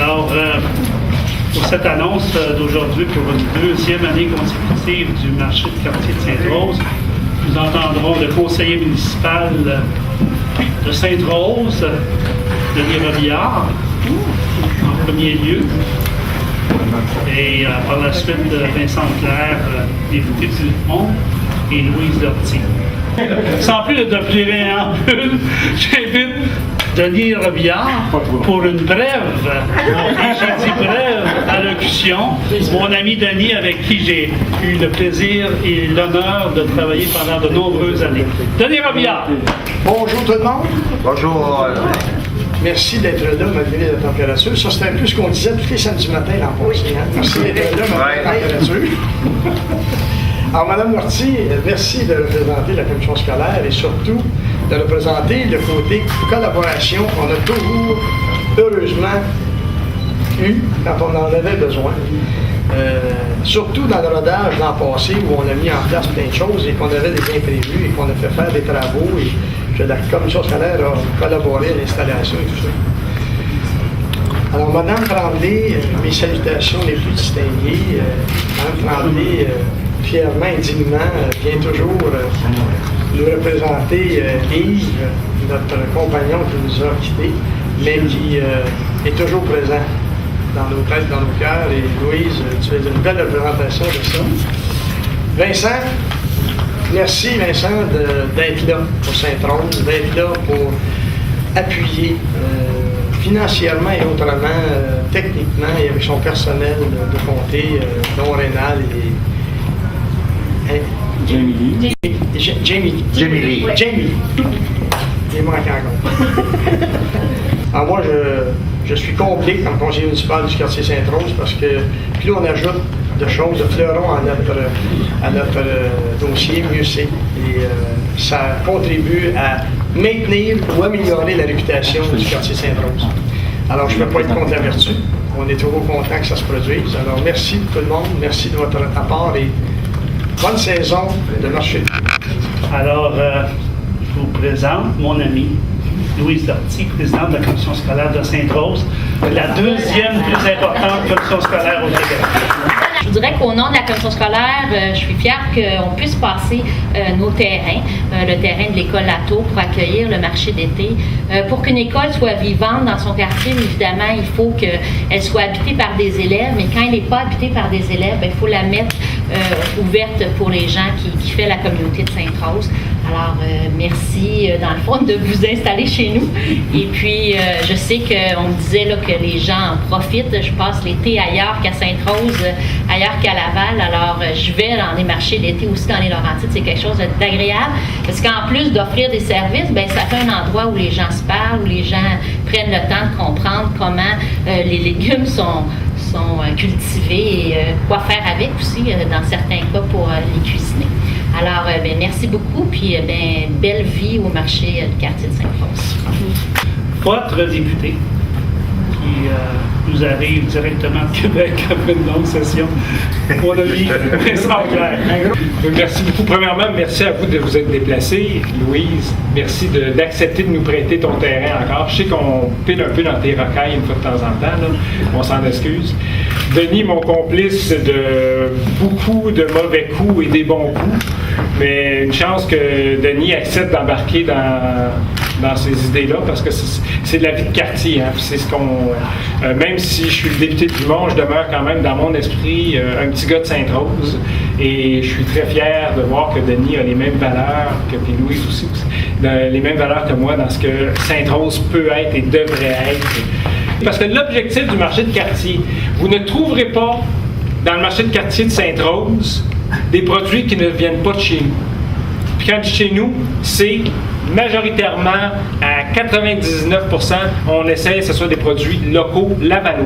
Alors, pour cette annonce d'aujourd'hui, pour une deuxième année consécutive du marché de quartier de Sainte-Rose, nous entendrons le conseiller municipal de Sainte-Rose, Denis Robillard, en premier lieu, et par la suite Vincent Clair, député du Mont, et Louise Lortie. Sans plus de préambule, j'invite Denis Robillard pour une brève, et je dis brève allocution, mon ami Denis avec qui j'ai eu le plaisir et l'honneur de travailler pendant de nombreuses années. Denis Robillard. Bonjour tout le monde. Bonjour. Merci d'être là malgré la température. Ça, c'est un peu ce qu'on disait tous les samedis matins l'an passé. Hein? Merci d'être là malgré la température. Alors, Mme Lortie, merci de représenter la commission scolaire et surtout de représenter le côté collaboration qu'on a toujours, heureusement, eu quand on en avait besoin. Surtout dans le rodage l'an passé où on a mis en place plein de choses et qu'on avait des imprévus et qu'on a fait faire des travaux et que la commission scolaire a collaboré à l'installation et tout ça. Alors, Mme Tremblay, mes salutations les plus distinguées. Mme Tremblay, fièrement, indignement, vient toujours nous représenter Yves, notre compagnon qui nous a quittés, mais qui est toujours présent dans nos têtes, dans nos cœurs. Et Louise, tu fais une belle représentation de ça. Vincent, merci Vincent d'être là pour Sainte-Rose, d'être là pour appuyer financièrement et autrement, techniquement et avec son personnel de comté, dont Rénal et Jamie. Il manque encore. Alors moi, je suis comblé comme conseiller municipal du quartier Sainte-Rose parce que plus on ajoute de choses, de fleurons à notre dossier, mieux c'est. Et ça contribue à maintenir ou améliorer la réputation du quartier Sainte-Rose. Alors, je ne peux pas être contre la vertu. On est toujours content que ça se produise. Alors, merci tout le monde. Merci de votre apport et bonne saison de marché. Alors, je vous présente mon ami Louise Lortie, présidente de la commission scolaire de Sainte-Rose, la deuxième plus importante commission scolaire au Québec. Je vous dirais qu'au nom de la commission scolaire, je suis fière qu'on puisse passer nos terrains, le terrain de l'école Latour pour accueillir le marché d'été. Pour qu'une école soit vivante dans son quartier, évidemment, il faut qu'elle soit habitée par des élèves, mais quand elle n'est pas habitée par des élèves, il faut la mettre ouverte pour les gens qui fait la communauté de Sainte-Rose. Alors, merci, dans le fond, de vous installer chez nous. Et puis, je sais qu'on me disait là, que les gens en profitent. Je passe l'été ailleurs qu'à Sainte-Rose, ailleurs qu'à Laval. Alors, je vais dans les marchés d'été aussi dans les Laurentides. C'est quelque chose d'agréable. Parce qu'en plus d'offrir des services, ça fait un endroit où les gens se parlent, où les gens prennent le temps de comprendre comment les légumes sont cultivés et quoi faire avec aussi, dans certains cas, pour les cuisiner. Alors, merci beaucoup, puis belle vie au marché du quartier de Sainte-Rose. Votre député, qui nous arrive directement de Québec après une longue session, mon ami Vincent Clair. Merci beaucoup. Premièrement, merci à vous de vous être déplacé. Louise, merci d'accepter de nous prêter ton terrain encore. Je sais qu'on pile un peu dans tes rocailles une fois de temps en temps, là. On s'en excuse. Denis, mon complice de beaucoup de mauvais coups et des bons coups, mais une chance que Denis accepte d'embarquer dans ces idées-là, parce que c'est de la vie de quartier. Hein. C'est ce qu'on, même si je suis le député de Dumont, je demeure quand même dans mon esprit un petit gars de Sainte-Rose. Et je suis très fier de voir que Denis a les mêmes valeurs, que puis Louise aussi, les mêmes valeurs que moi dans ce que Sainte-Rose peut être et devrait être. Parce que l'objectif du marché de quartier, vous ne trouverez pas dans le marché de quartier de Sainte-Rose des produits qui ne viennent pas de chez nous. Puis quand je dis chez nous, c'est majoritairement à 99%, on essaie que ce soit des produits locaux lavallois.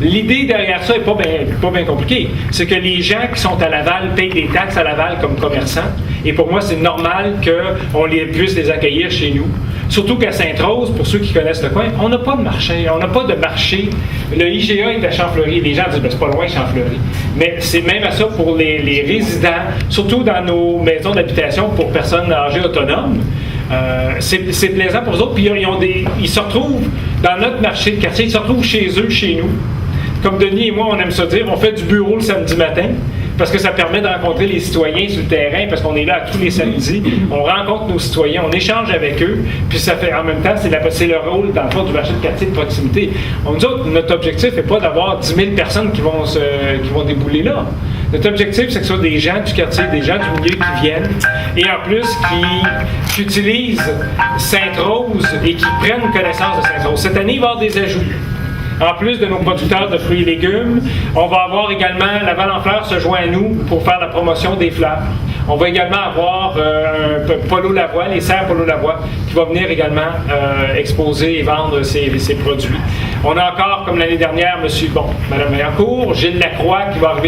L'idée derrière ça n'est pas bien compliquée. C'est que les gens qui sont à Laval payent des taxes à Laval comme commerçants. Et pour moi, c'est normal qu'on puisse les accueillir chez nous. Surtout qu'à Sainte-Rose, pour ceux qui connaissent le coin, on n'a pas de marché. On n'a pas de marché. Le IGA est à Champfleury. Les gens disent c'est pas loin Champfleury. Mais c'est même à ça pour les résidents, surtout dans nos maisons d'habitation pour personnes âgées autonomes. c'est plaisant pour eux autres. Puis ils se retrouvent dans notre marché de quartier, ils se retrouvent chez eux, chez nous. Comme Denis et moi, on aime ça dire, on fait du bureau le samedi matin parce que ça permet de rencontrer les citoyens sur le terrain, parce qu'on est là tous les samedis, on rencontre nos citoyens, on échange avec eux, puis ça fait en même temps, c'est le rôle dans le fond du marché de quartier de proximité. Nous autres, notre objectif n'est pas d'avoir 10 000 personnes qui vont débouler là. Notre objectif, c'est que ce soit des gens du quartier, des gens du milieu qui viennent, et en plus qui utilisent Sainte-Rose et qui prennent connaissance de Sainte-Rose. Cette année, il va y avoir des ajouts. En plus de nos producteurs de fruits et légumes, on va avoir également, la Val-en-Fleur se joint à nous pour faire la promotion des fleurs. On va également avoir un Polo Lavoie, les serres Polo Lavoie, qui va venir également exposer et vendre ses produits. On a encore, comme l'année dernière, Mme Maillancourt, Gilles Lacroix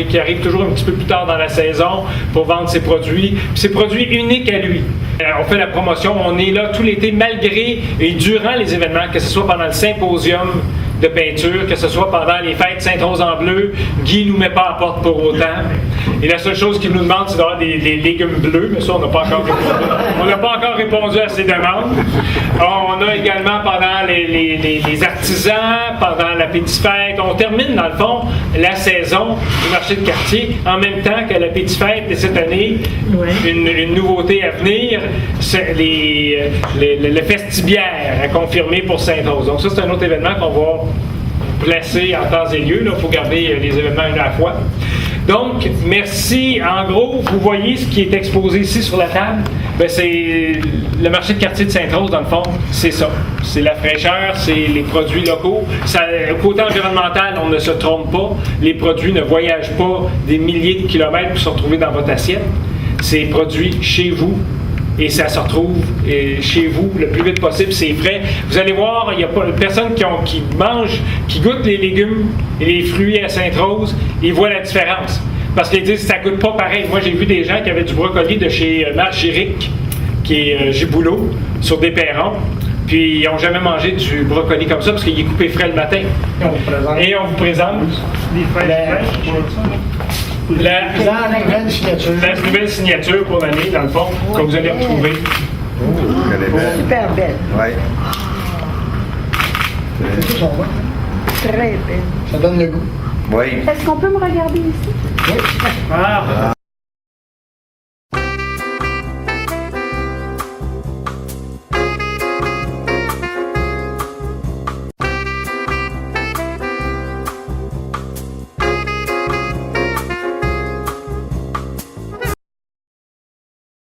qui arrive toujours un petit peu plus tard dans la saison pour vendre ses produits. Puis ses produits uniques à lui. On fait la promotion, on est là tout l'été malgré et durant les événements, que ce soit pendant le symposium de peinture, que ce soit pendant les fêtes Sainte-Rose-en-Bleu, Guy ne nous met pas à la porte pour autant. Et la seule chose qu'il nous demande, c'est d'avoir des légumes bleus, mais ça, on n'a pas encore répondu à ces demandes. On a également pendant les artisans, pendant la Petite Fête, on termine dans le fond la saison du marché de quartier en même temps que la Petite Fête. Et cette année, une nouveauté à venir, c'est le Festibiaire à confirmer pour Sainte-Rose. Donc ça, c'est un autre événement qu'on va placer en temps et lieu. Il faut garder les événements une à la fois. Donc, merci. En gros, vous voyez ce qui est exposé ici sur la table. Ben, c'est le marché de quartier de Sainte-Rose, dans le fond, c'est ça. C'est la fraîcheur, c'est les produits locaux. Côté environnemental, on ne se trompe pas. Les produits ne voyagent pas des milliers de kilomètres pour se retrouver dans votre assiette. C'est produit chez vous. Et ça se retrouve chez vous le plus vite possible, c'est frais. Vous allez voir, il n'y a pas personne qui mange, qui goûte les légumes et les fruits à Sainte-Rose, ils voient la différence. Parce qu'ils disent que ça ne goûte pas pareil. Moi, j'ai vu des gens qui avaient du brocoli de chez Margéric, qui est Giboulot, sur des perrons. Puis ils n'ont jamais mangé du brocoli comme ça parce qu'il est coupé frais le matin. Et on vous présente la nouvelle signature pour l'année, dans le fond, que vous allez retrouver. Super belle. Oui. Très belle. Ça donne le goût. Oui. Est-ce qu'on peut me regarder ici? Ah.